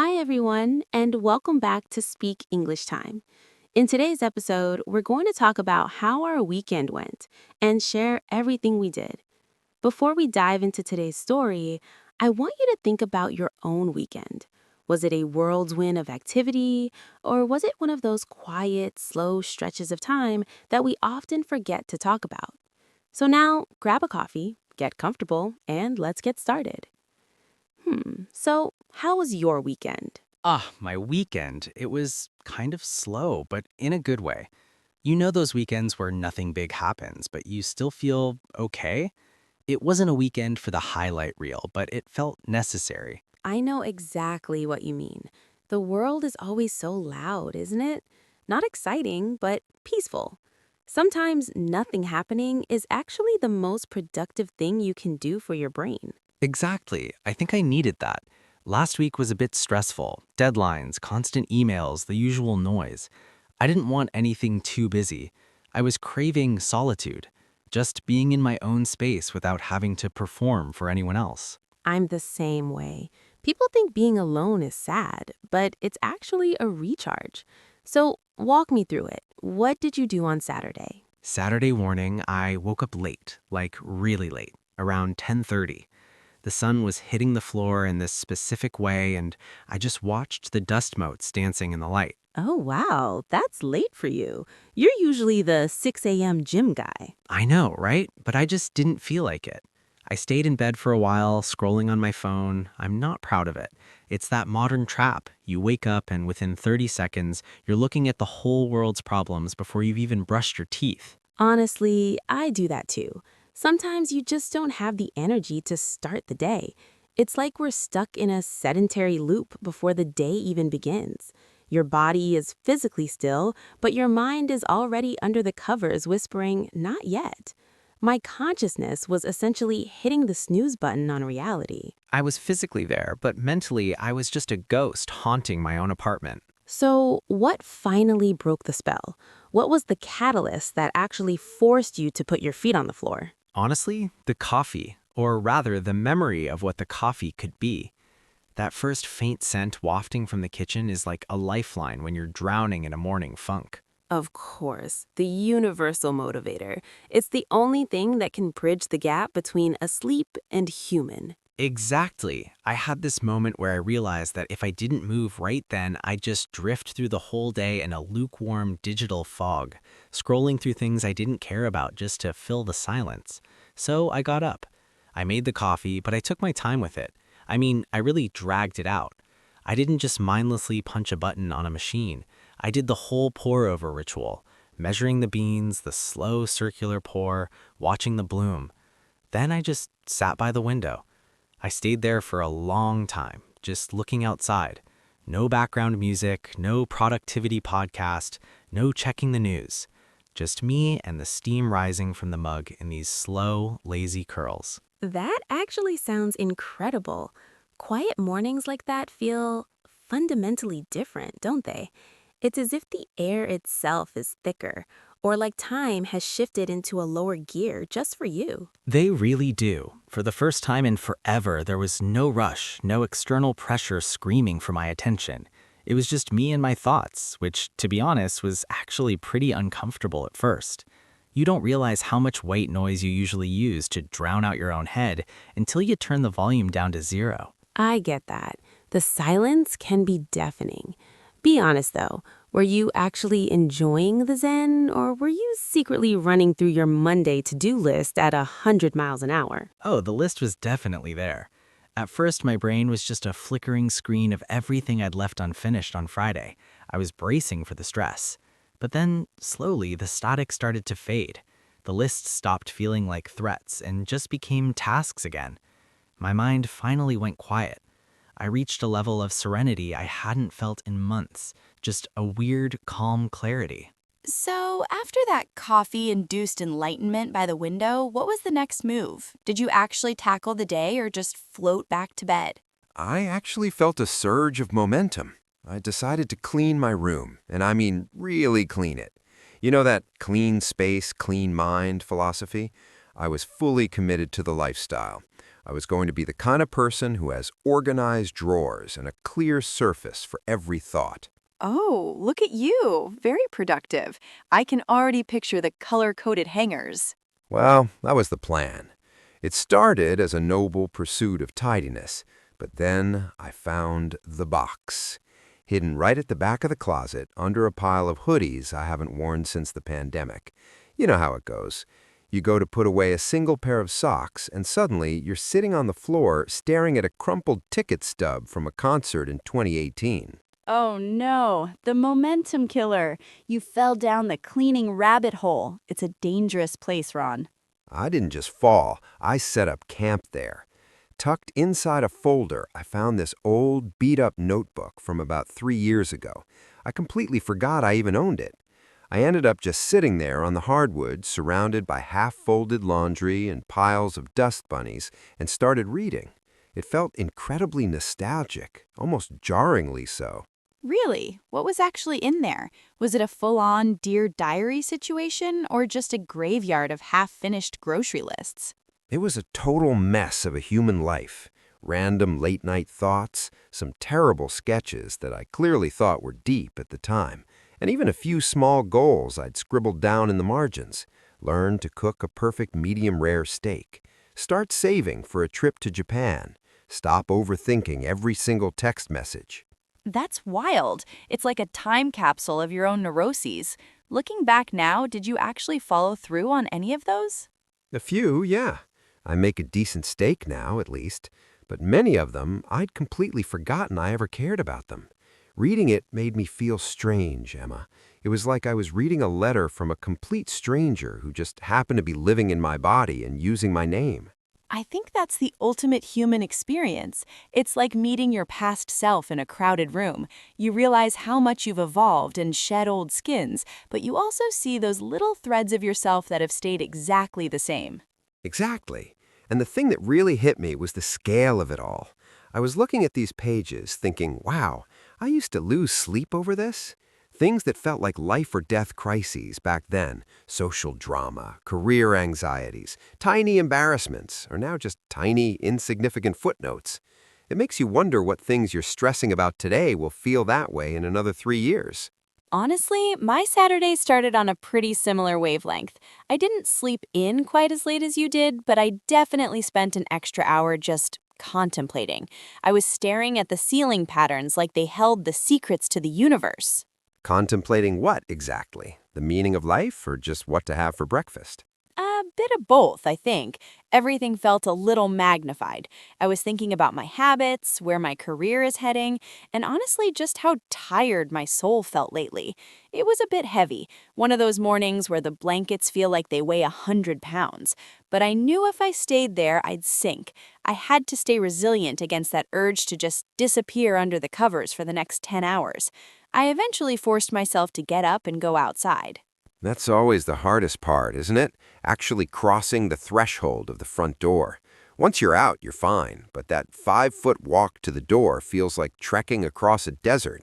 Hi, everyone, and welcome back to Speak English Time. In today's episode, we're going to talk about how our weekend went and share everything we did. Before we dive into today's story, I want you to think about your own weekend. Was it a whirlwind of activity, or was it one of those quiet, slow stretches of time that we often forget to talk about? So now, grab a coffee, get comfortable, and let's get started. So how was your weekend? My weekend. It was kind of slow, but in a good way. You know those weekends where nothing big happens, but you still feel okay? It wasn't a weekend for the highlight reel, but it felt necessary. I know exactly what you mean. The world is always so loud, isn't it? Not exciting, but peaceful. Sometimes nothing happening is actually the most productive thing you can do for your brain. Exactly. I think I needed that. Last week was a bit stressful. Deadlines, constant emails, the usual noise. I didn't want anything too busy. I was craving solitude, just being in my own space without having to perform for anyone else. I'm the same way. People think being alone is sad, but it's actually a recharge. So walk me through it. What did you do on Saturday? Saturday morning, I woke up late, like really late, around 10:30. The sun was hitting the floor in this specific way, and I just watched the dust motes dancing in the light. Oh, wow, that's late for you. You're usually the 6 a.m. gym guy. I know, right? But I just didn't feel like it. I stayed in bed for a while, scrolling on my phone. I'm not proud of it. It's that modern trap. You wake up, and within 30 seconds, you're looking at the whole world's problems before you've even brushed your teeth. Honestly, I do that too. Sometimes you just don't have the energy to start the day. It's like we're stuck in a sedentary loop before the day even begins. Your body is physically still, but your mind is already under the covers whispering, not yet. My consciousness was essentially hitting the snooze button on reality. I was physically there, but mentally, I was just a ghost haunting my own apartment. So, what finally broke the spell? What was the catalyst that actually forced you to put your feet on the floor? Honestly, the coffee, or rather the memory of what the coffee could be. That first faint scent wafting from the kitchen is like a lifeline when you're drowning in a morning funk. Of course, the universal motivator. It's the only thing that can bridge the gap between asleep and human. Exactly. I had this moment where I realized that if I didn't move right then, I'd just drift through the whole day in a lukewarm digital fog, scrolling through things I didn't care about just to fill the silence. So I got up. I made the coffee, but I took my time with it. I mean, I really dragged it out. I didn't just mindlessly punch a button on a machine. I did the whole pour-over ritual, measuring the beans, the slow circular pour, watching the bloom. Then I just sat by the window. I stayed there for a long time, just looking outside. No background music, no productivity podcast, no checking the news. Just me and the steam rising from the mug in these slow, lazy curls. That actually sounds incredible. Quiet mornings like that feel fundamentally different, don't they? It's as if the air itself is thicker, or like time has shifted into a lower gear just for you. They really do. For the first time in forever, there was no rush, no external pressure screaming for my attention. It was just me and my thoughts, which, to be honest, was actually pretty uncomfortable at first. You don't realize how much white noise you usually use to drown out your own head until you turn the volume down to zero. I get that. The silence can be deafening. Be honest though, were you actually enjoying the Zen, or were you secretly running through your Monday to-do list at 100 miles an hour? Oh, the list was definitely there. At first, my brain was just a flickering screen of everything I'd left unfinished on Friday. I was bracing for the stress. But then, slowly, the static started to fade. The list stopped feeling like threats and just became tasks again. My mind finally went quiet. I reached a level of serenity I hadn't felt in months, just a weird, calm clarity. So, after that coffee-induced enlightenment by the window, what was the next move? Did you actually tackle the day or just float back to bed? I actually felt a surge of momentum. I decided to clean my room, and I mean really clean it. You know that clean space, clean mind philosophy? I was fully committed to the lifestyle. I was going to be the kind of person who has organized drawers and a clear surface for every thought. Oh, look at you. Very productive. I can already picture the color-coded hangers. Well, that was the plan. It started as a noble pursuit of tidiness, but then I found the box, hidden right at the back of the closet under a pile of hoodies I haven't worn since the pandemic. You know how it goes. You go to put away a single pair of socks, and suddenly you're sitting on the floor staring at a crumpled ticket stub from a concert in 2018. Oh no, the momentum killer. You fell down the cleaning rabbit hole. It's a dangerous place, Ron. I didn't just fall, I set up camp there. Tucked inside a folder, I found this old, beat-up notebook from about 3 years ago. I completely forgot I even owned it. I ended up just sitting there on the hardwood, surrounded by half-folded laundry and piles of dust bunnies, and started reading. It felt incredibly nostalgic, almost jarringly so. Really? What was actually in there? Was it a full-on Dear Diary situation or just a graveyard of half-finished grocery lists? It was a total mess of a human life. Random late-night thoughts, some terrible sketches that I clearly thought were deep at the time, and even a few small goals I'd scribbled down in the margins. Learn to cook a perfect medium-rare steak. Start saving for a trip to Japan. Stop overthinking every single text message. That's wild. It's like a time capsule of your own neuroses. Looking back now, did you actually follow through on any of those? A few, yeah. I make a decent steak now, at least, but many of them I'd completely forgotten I ever cared about them. Reading it made me feel strange, Emma. It was like I was reading a letter from a complete stranger who just happened to be living in my body and using my name. I think that's the ultimate human experience. It's like meeting your past self in a crowded room. You realize how much you've evolved and shed old skins, but you also see those little threads of yourself that have stayed exactly the same. Exactly. And the thing that really hit me was the scale of it all. I was looking at these pages thinking, wow, I used to lose sleep over this. Things that felt like life or death crises back then, social drama, career anxieties, tiny embarrassments, are now just tiny, insignificant footnotes. It makes you wonder what things you're stressing about today will feel that way in another 3 years. Honestly, my Saturday started on a pretty similar wavelength. I didn't sleep in quite as late as you did, but I definitely spent an extra hour just contemplating. I was staring at the ceiling patterns like they held the secrets to the universe. Contemplating what exactly? The meaning of life or just what to have for breakfast? A bit of both, I think. Everything felt a little magnified. I was thinking about my habits, where my career is heading, and honestly just how tired my soul felt lately. It was a bit heavy, one of those mornings where the blankets feel like they weigh 100 pounds. But I knew if I stayed there, I'd sink. I had to stay resilient against that urge to just disappear under the covers for the next 10 hours. I eventually forced myself to get up and go outside. That's always the hardest part, isn't it? Actually crossing the threshold of the front door. Once you're out, you're fine, but that 5-foot walk to the door feels like trekking across a desert.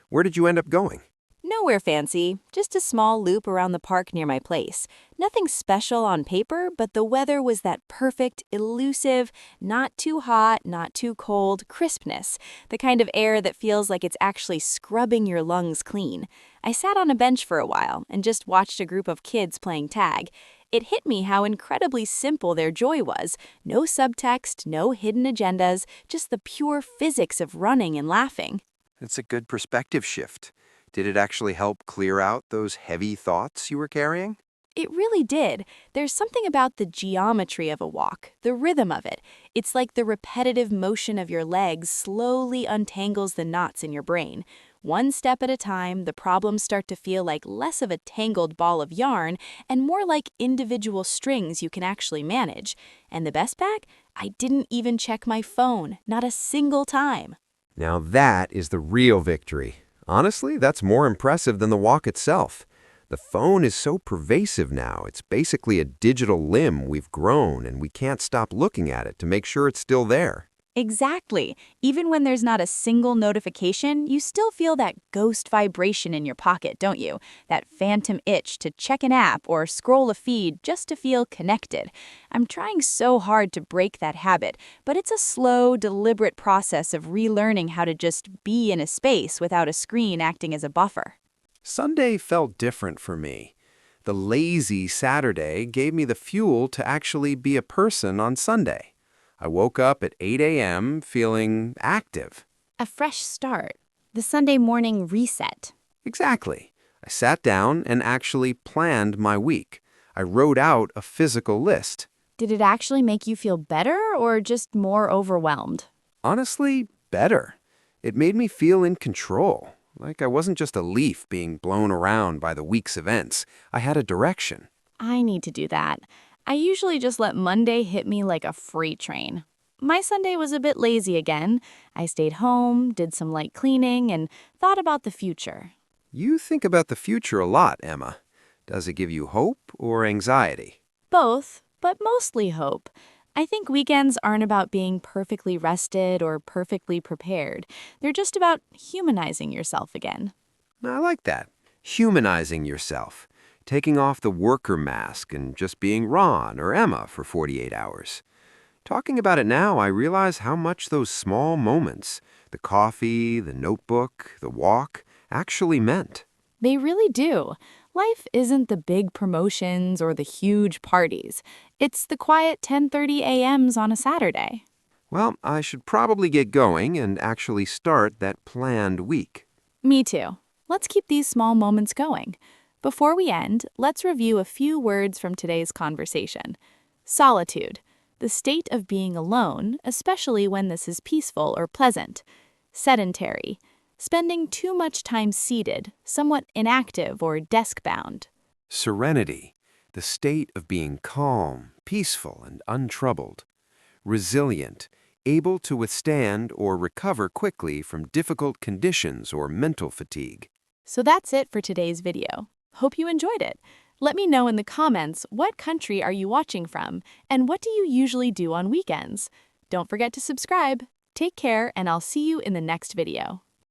Where did you end up going? Nowhere fancy, just a small loop around the park near my place. Nothing special on paper, but the weather was that perfect, elusive, not too hot, not too cold crispness, the kind of air that feels like it's actually scrubbing your lungs clean. I sat on a bench for a while and just watched a group of kids playing tag. It hit me how incredibly simple their joy was. No subtext, no hidden agendas, just the pure physics of running and laughing. It's a good perspective shift. Did it actually help clear out those heavy thoughts you were carrying? It really did. There's something about the geometry of a walk, the rhythm of it. It's like the repetitive motion of your legs slowly untangles the knots in your brain. One step at a time, the problems start to feel like less of a tangled ball of yarn and more like individual strings you can actually manage. And the best part? I didn't even check my phone, not a single time. Now that is the real victory. Honestly, that's more impressive than the walk itself. The phone is so pervasive now, it's basically a digital limb we've grown and we can't stop looking at it to make sure it's still there. Exactly. Even when there's not a single notification, you still feel that ghost vibration in your pocket, don't you? That phantom itch to check an app or scroll a feed just to feel connected. I'm trying so hard to break that habit, but it's a slow, deliberate process of relearning how to just be in a space without a screen acting as a buffer. Sunday felt different for me. The lazy Saturday gave me the fuel to actually be a person on Sunday. I woke up at 8 a.m. feeling active. A fresh start. The Sunday morning reset. Exactly. I sat down and actually planned my week. I wrote out a physical list. Did it actually make you feel better or just more overwhelmed? Honestly, better. It made me feel in control, like I wasn't just a leaf being blown around by the week's events. I had a direction. I need to do that. I usually just let Monday hit me like a freight train. My Sunday was a bit lazy again. I stayed home, did some light cleaning, and thought about the future. You think about the future a lot, Emma. Does it give you hope or anxiety? Both, but mostly hope. I think weekends aren't about being perfectly rested or perfectly prepared. They're just about humanizing yourself again. I like that. Humanizing yourself. Taking off the worker mask and just being Ron or Emma for 48 hours. Talking about it now, I realize how much those small moments, the coffee, the notebook, the walk, actually meant. They really do. Life isn't the big promotions or the huge parties. It's the quiet 10:30 a.m.s on a Saturday. Well, I should probably get going and actually start that planned week. Me too. Let's keep these small moments going. Before we end, let's review a few words from today's conversation. Solitude, the state of being alone, especially when this is peaceful or pleasant. Sedentary, spending too much time seated, somewhat inactive or desk-bound. Serenity, the state of being calm, peaceful, and untroubled. Resilient, able to withstand or recover quickly from difficult conditions or mental fatigue. So that's it for today's video. Hope you enjoyed it. Let me know in the comments what country are you watching from and what do you usually do on weekends. Don't forget to subscribe. Take care and I'll see you in the next video.